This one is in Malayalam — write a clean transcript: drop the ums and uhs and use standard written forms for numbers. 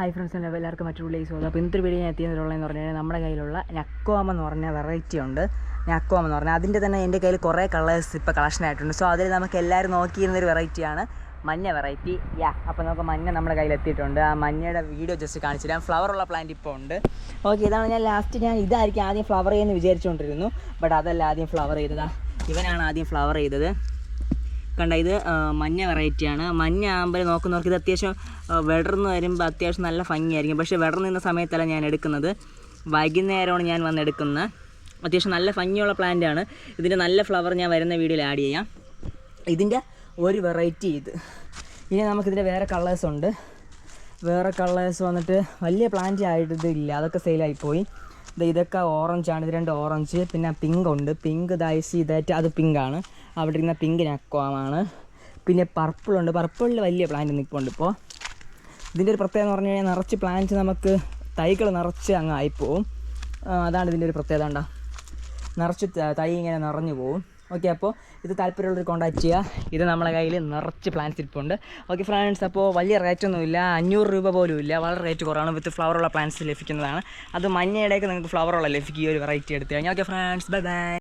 ഹായ് ഫ്രണ്ട്സ്, എല്ലാവർക്കും മറ്റൊരു സ്വാഗതം. അപ്പോൾ ഇന്നത്തെ വീഡിയോ ഞാൻ എത്തിയതിലുള്ളതെന്ന് പറഞ്ഞാൽ നമ്മുടെ കയ്യിലുള്ള നക്കോമ എന്ന് പറഞ്ഞ വെറൈറ്റി ഉണ്ട്. നക്കോമ എന്ന് പറഞ്ഞാൽ അതിൻ്റെ തന്നെ എൻ്റെ കയ്യിൽ കുറേ കളേഴ്സ് ഇപ്പോൾ കളക്ഷൻ ആയിട്ടുണ്ട്. സോ അതിൽ നമുക്ക് എല്ലാവരും നോക്കിയിരുന്നൊരു വെറൈറ്റിയാണ് മഞ്ഞ വെറൈറ്റി. അപ്പോൾ നമുക്ക് മഞ്ഞ നമ്മുടെ കയ്യിൽ എത്തിയിട്ടുണ്ട്. ആ മഞ്ഞയുടെ വീഡിയോ ജസ്റ്റ് കാണിച്ചു തരാം. ഫ്ലവറുള്ള പ്ലാന്റ് ഇപ്പോൾ ഉണ്ട്. ഓക്കെ, ഇതാണ് ഞാൻ ഇതായിരിക്കും ആദ്യം ഫ്ലവർ ചെയ്യുമെന്ന് വിചാരിച്ചുകൊണ്ടിരുന്നു. ബട്ട് അതല്ല ആദ്യം ഫ്ലവർ ചെയ്തതാ. ഇവനാണ് ആദ്യം ഫ്ലവർ ചെയ്തത്. കണ്ട, ഇത് മഞ്ഞ വെറൈറ്റിയാണ്. മഞ്ഞ ആകുമ്പോൾ നോക്കുന്നവർക്ക് ഇത് അത്യാവശ്യം വിടർന്ന് വരുമ്പോൾ അത്യാവശ്യം നല്ല ഭംഗിയായിരിക്കും. പക്ഷേ വിടർന്ന് നിന്ന സമയത്തല്ല ഞാൻ എടുക്കുന്നത്, വൈകുന്നേരമാണ് ഞാൻ വന്ന് എടുക്കുന്നത്. അത്യാവശ്യം നല്ല ഭംഗിയുള്ള പ്ലാന്റാണ്. ഇതിൻ്റെ നല്ല ഫ്ലവർ ഞാൻ വരുന്ന വീഡിയോയിൽ ആഡ് ചെയ്യാം. ഇതിൻ്റെ ഒരു വെറൈറ്റി ഇത്. ഇനി നമുക്കിതിൻ്റെ വേറെ കളേഴ്സ് ഉണ്ട്. വേറെ കളേഴ്സ് വന്നിട്ട് വലിയ പ്ലാന്റ് ആയിട്ട് ഇതില്ല, അതൊക്കെ സെയിലായിപ്പോയി. ഇതൊക്കെ ഓറഞ്ചാണ്. ഇത് രണ്ട് ഓറഞ്ച്, പിന്നെ പിങ്ക് ഉണ്ട്. പിങ്ക് ഇതായിട്ട് അത് പിങ്കാണ്. അവിടെ ഇരുന്ന പിങ്ക് നക്കോമാണ്. പിന്നെ പർപ്പിളുണ്ട്. പർപ്പിളിൽ വലിയ പ്ലാന്റ് നിൽപ്പുണ്ട് ഇപ്പോൾ. ഇതിൻ്റെ ഒരു പ്രത്യേകത എന്ന് പറഞ്ഞു കഴിഞ്ഞാൽ നിറച്ച് പ്ലാന്റ് നമുക്ക് തൈകൾ നിറച്ച് അങ്ങ് ആയിപ്പോവും. അതാണ് ഇതിൻ്റെ ഒരു പ്രത്യേകത. ഉണ്ടോ, നിറച്ച് തൈ ഇങ്ങനെ നിറഞ്ഞു പോവും. ഓക്കെ, അപ്പോൾ ഇത് താല്പര്യമുള്ളവർ കോൺടാക്ട് ചെയ്യുക. ഇത് നമ്മളെ കയ്യിൽ നിറച്ച് പ്ലാന്റ്സ് ഇരിപ്പുണ്ട്. ഓക്കെ ഫ്രണ്ട്സ്, അപ്പോൾ വലിയ റേറ്റൊന്നുമില്ല, 500 രൂപ പോലും ഇല്ല. വളരെ റേറ്റ് കുറവാണ്. വിത്ത് ഫ്ലവറുള്ള പ്ലാന്റ്സ് ലഭിക്കുന്നതാണ്. അത് മഞ്ഞയുടെയൊക്കെ നിങ്ങൾക്ക് ഫ്ലവറുള്ള ലഭിക്കും ഈ ഒരു വെറൈറ്റി എടുത്ത് കഴിഞ്ഞാൽ. Okay friends, bye bye.